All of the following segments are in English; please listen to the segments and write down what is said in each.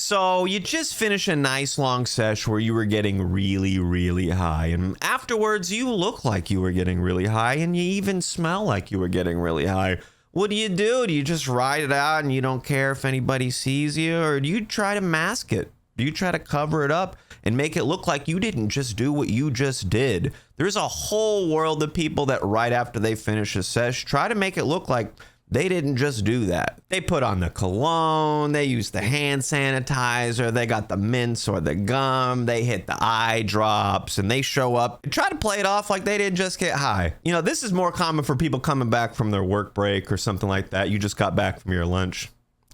So you just finished a nice long sesh where you were getting really, really high. And afterwards, you look like you were getting really high and you even smell like you were getting really high. What do? Do you just ride it out and you don't care if anybody sees you? Or do you try to mask it? Do you try to cover it up and make it look like you didn't just do what you just did? There's a whole world of people that right after they finish a sesh try to make it look like they didn't just do that. They put on the cologne, they use the hand sanitizer, they got the mints or the gum, they hit the eye drops, and they show up and try to play it off like they didn't just get high. You know, this is more common for people coming back from their work break or something like that. You just got back from your lunch.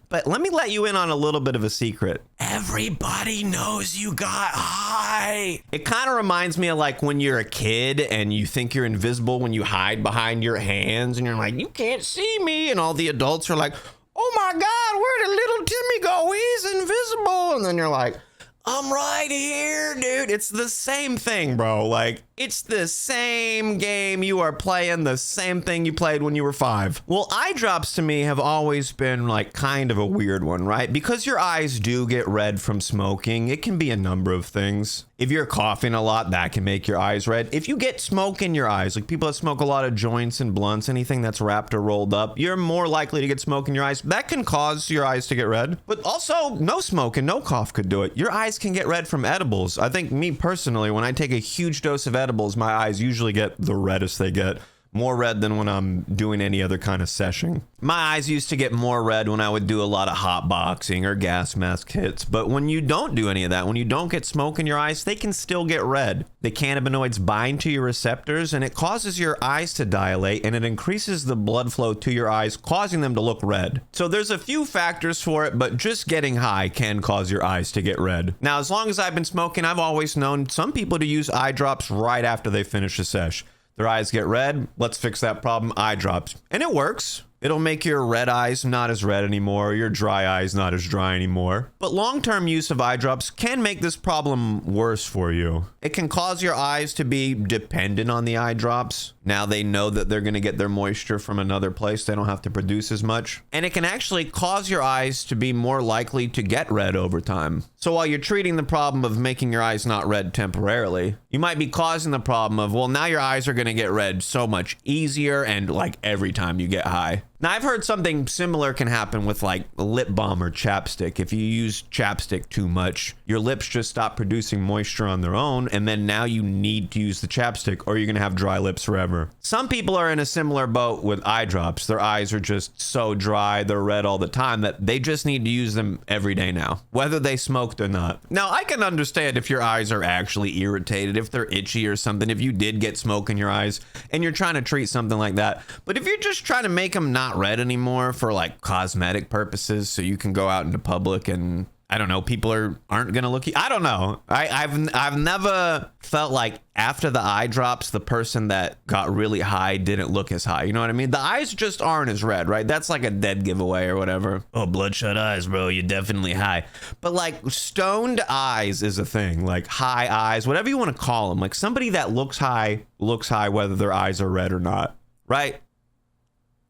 But let me let you in on a little bit of a secret. Everybody knows you got high. It kind of reminds me of like when you're a kid and you think you're invisible when you hide behind your hands and you're like, you can't see me. And all the adults are like, oh my God, where did little Timmy go? He's invisible. And then you're like, I'm right here, dude. It's the same thing, bro. Like, it's the same game you are playing, the same thing you played when you were 5. Well, eye drops to me have always been like kind of a weird one, right? Because your eyes do get red from smoking. It can be a number of things. If you're coughing a lot, that can make your eyes red. If you get smoke in your eyes, like people that smoke a lot of joints and blunts, anything that's wrapped or rolled up, you're more likely to get smoke in your eyes. That can cause your eyes to get red. But also, no smoke and no cough could do it. Your eyes can get red from edibles. I think me personally, when I take a huge dose of edibles, my eyes usually get the reddest they get. More red than when I'm doing any other kind of seshing. My eyes used to get more red when I would do a lot of hot boxing or gas mask hits. But when you don't do any of that, when you don't get smoke in your eyes, they can still get red. The cannabinoids bind to your receptors and it causes your eyes to dilate and it increases the blood flow to your eyes, causing them to look red. So there's a few factors for it, but just getting high can cause your eyes to get red. Now, as long as I've been smoking, I've always known some people to use eye drops right after they finish a sesh. Their eyes get red. Let's fix that problem. Eye drops. And it works. It'll make your red eyes not as red anymore, your dry eyes not as dry anymore. But long-term use of eye drops can make this problem worse for you. It can cause your eyes to be dependent on the eye drops. Now they know that they're going to get their moisture from another place. They don't have to produce as much. And it can actually cause your eyes to be more likely to get red over time. So while you're treating the problem of making your eyes not red temporarily, you might be causing the problem of, well, now your eyes are going to get red so much easier and like every time you get high. Now, I've heard something similar can happen with like lip balm or chapstick. If you use chapstick too much, your lips just stop producing moisture on their own, and then now you need to use the chapstick or you're gonna have dry lips forever. Some people are in a similar boat with eye drops. Their eyes are just so dry, they're red all the time that they just need to use them every day now, whether they smoked or not. Now, I can understand if your eyes are actually irritated, if they're itchy or something, if you did get smoke in your eyes and you're trying to treat something like that. But if you're just trying to make them not red anymore for like cosmetic purposes so you can go out into public and I don't know, people aren't gonna look. I don't know. I've never felt like after the eye drops, the person that got really high didn't look as high. You know what I mean? The eyes just aren't as red, right? That's like a dead giveaway or whatever. Oh, bloodshot eyes, bro. You're definitely high. But like stoned eyes is a thing. Like high eyes, whatever you want to call them. Like somebody that looks high whether their eyes are red or not, right?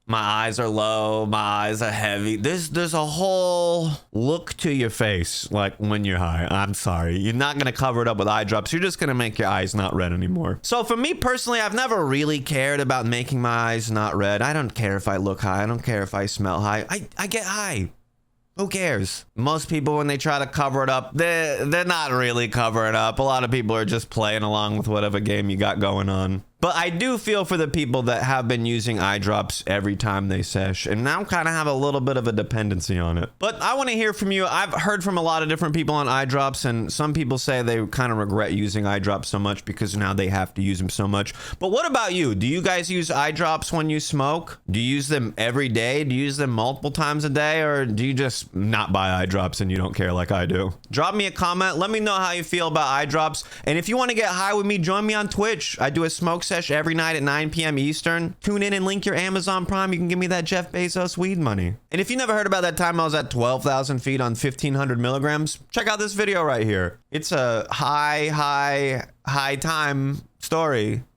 My eyes are low, my eyes are heavy. There's a whole look to your face like when you're high. I'm sorry. You're not going to cover it up with eye drops. You're just going to make your eyes not red anymore. So for me personally, I've never really cared about making my eyes not red. I don't care if I look high. I don't care if I smell high. I get high. Who cares? Most people, when they try to cover it up, they're not really covering up. A lot of people are just playing along with whatever game you got going on. But I do feel for the people that have been using eye drops every time they sesh and now kind of have a little bit of a dependency on it. But I want to hear from you. I've heard from a lot of different people on eye drops, and some people say they kind of regret using eye drops so much because now they have to use them so much. But what about you? Do you guys use eye drops when you smoke? Do you use them every day? Do you use them multiple times a day? Or do you just not buy eye drops and you don't care like I do? Drop me a comment. Let me know how you feel about eye drops. And if you want to get high with me, join me on Twitch. I do a smoke sesh every night at 9 p.m. Eastern. Tune in and link your Amazon Prime. You can give me that Jeff Bezos weed money. And if you never heard about that time I was at 12,000 feet on 1,500 milligrams, check out this video right here. It's a high time story.